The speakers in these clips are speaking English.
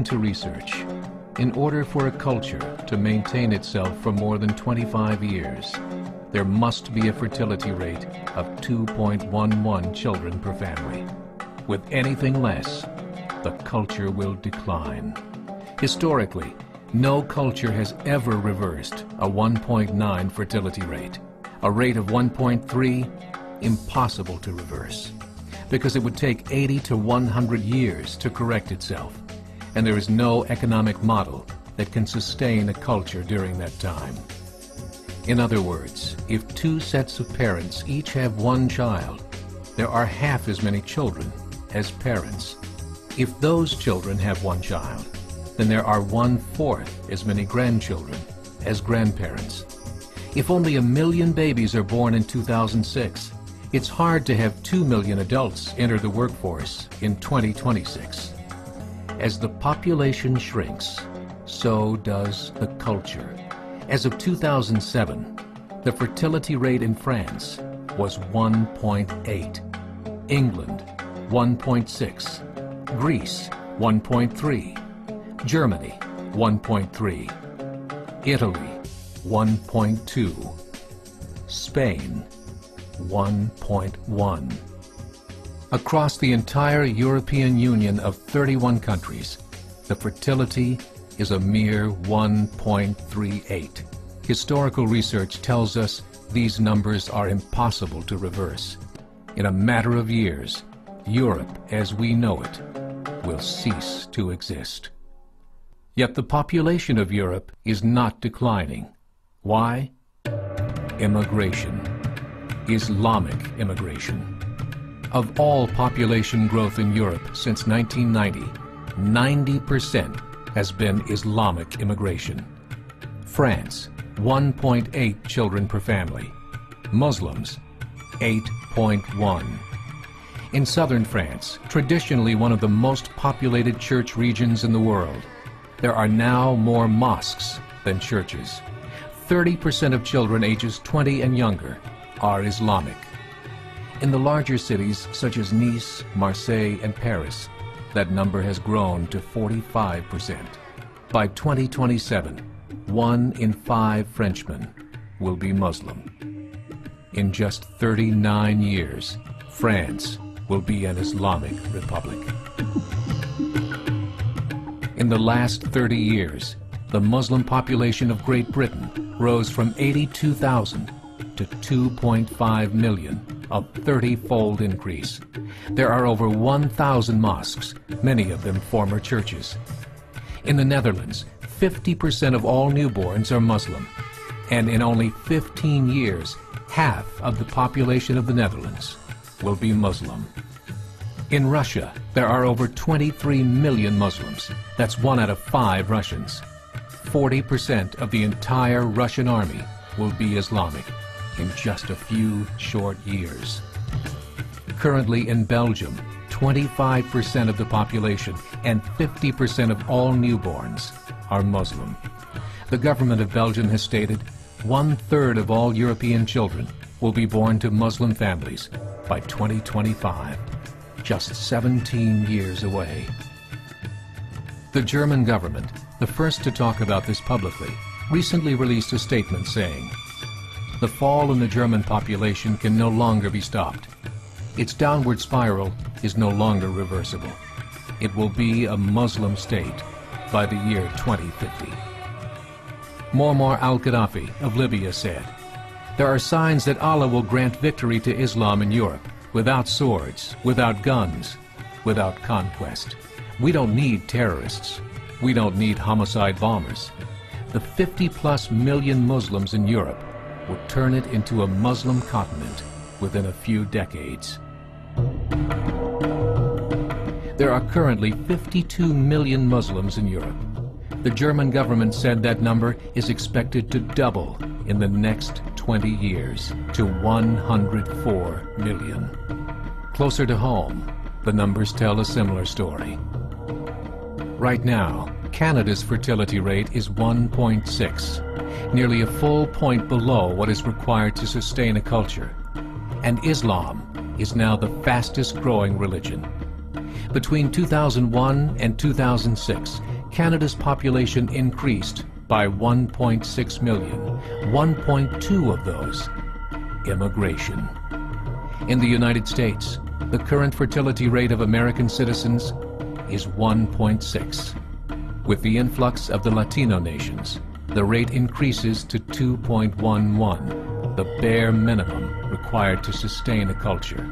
According to research, in order for a culture to maintain itself for more than 25 years, there must be a fertility rate of 2.11 children per family. With anything less, the culture will decline. Historically, no culture has ever reversed a 1.9 fertility rate. A rate of 1.3, impossible to reverse, because it would take 80 to 100 years to correct itself, and there is no economic model that can sustain a culture during that time. In other words, if two sets of parents each have one child, there are half as many children as parents. If those children have one child, then there are 1/4 as many grandchildren as grandparents. If only 1 million babies are born in 2006, it's hard to have 2 million adults enter the workforce in 2026. As the population shrinks, so does the culture. As of 2007, the fertility rate in France was 1.8, England 1.6, Greece 1.3, Germany 1.3, Italy 1.2, Spain 1.1. Across the entire European Union of 31 countries, the fertility is a mere 1.38. Historical research tells us these numbers are impossible to reverse. In a matter of years, Europe as we know it will cease to exist. Yet the population of Europe is not declining. Why? Immigration. Islamic immigration. Of all population growth in Europe since 1990, 90% has been Islamic immigration. France, 1.8 children per family. Muslims, 8.1. In southern France, traditionally one of the most populated church regions in the world, there are now more mosques than churches. 30% of children ages 20 and younger are Islamic. In the larger cities such as Nice, Marseille, and Paris, that number has grown to 45%. By 2027, 1 in 5 Frenchmen will be Muslim. In just 39 years, France will be an Islamic republic. In the last 30 years, the Muslim population of Great Britain rose from 82,000 to 2.5 million, a 30-fold increase. There are over 1,000 mosques, many of them former churches. In the Netherlands, 50% of all newborns are Muslim, and in only 15 years, half of the population of the Netherlands will be Muslim. In Russia, there are over 23 million Muslims. That's 1 out of 5 Russians. 40% of the entire Russian army will be Islamic in just a few short years. Currently in Belgium, 25% of the population and 50% of all newborns are Muslim. The government of Belgium has stated 1/3 of all European children will be born to Muslim families by 2025, just 17 years away. The German government, the first to talk about this publicly, recently released a statement saying, "The fall in the German population can no longer be stopped. Its downward spiral is no longer reversible. It will be a Muslim state by the year 2050. Muammar al-Gaddafi of Libya said, "There are signs that Allah will grant victory to Islam in Europe, without swords, without guns, without conquest. We don't need terrorists. We don't need homicide bombers. The 50+ million Muslims in Europe would turn it into a Muslim continent within a few decades." There are currently 52 million Muslims in Europe. The German government said that number is expected to double in the next 20 years to 104 million. Closer to home, the numbers tell a similar story. Right now, Canada's fertility rate is 1.6, nearly a full point below what is required to sustain a culture. And Islam is now the fastest growing religion. Between 2001 and 2006, Canada's population increased by 1.6 million, 1.2 of those immigration. In the United States, the current fertility rate of American citizens is 1.6. With the influx of the Latino nations, the rate increases to 2.11, the bare minimum required to sustain a culture.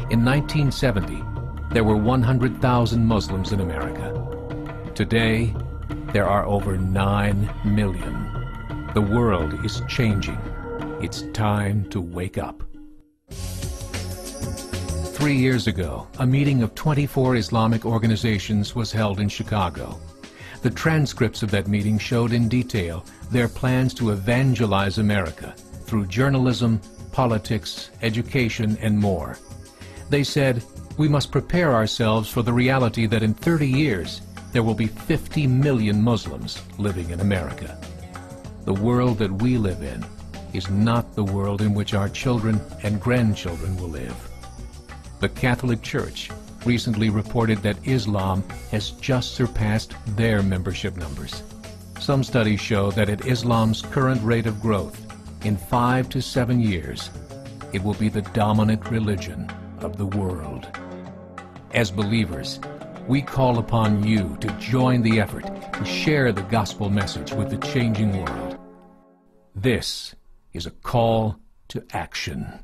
In 1970, there were 100,000 Muslims in America. Today, there are over 9 million. The world is changing. It's time to wake up. 3 years ago, a meeting of 24 Islamic organizations was held in Chicago. The transcripts of that meeting showed in detail their plans to evangelize America through journalism, politics, education, and more. They said, we must prepare ourselves for the reality that in 30 years, there will be 50 million Muslims living in America. The world that we live in is not the world in which our children and grandchildren will live. The Catholic Church recently reported that Islam has just surpassed their membership numbers. Some studies show that at Islam's current rate of growth, in 5 to 7 years, it will be the dominant religion of the world. As believers, we call upon you to join the effort to share the gospel message with the changing world. This is a call to action.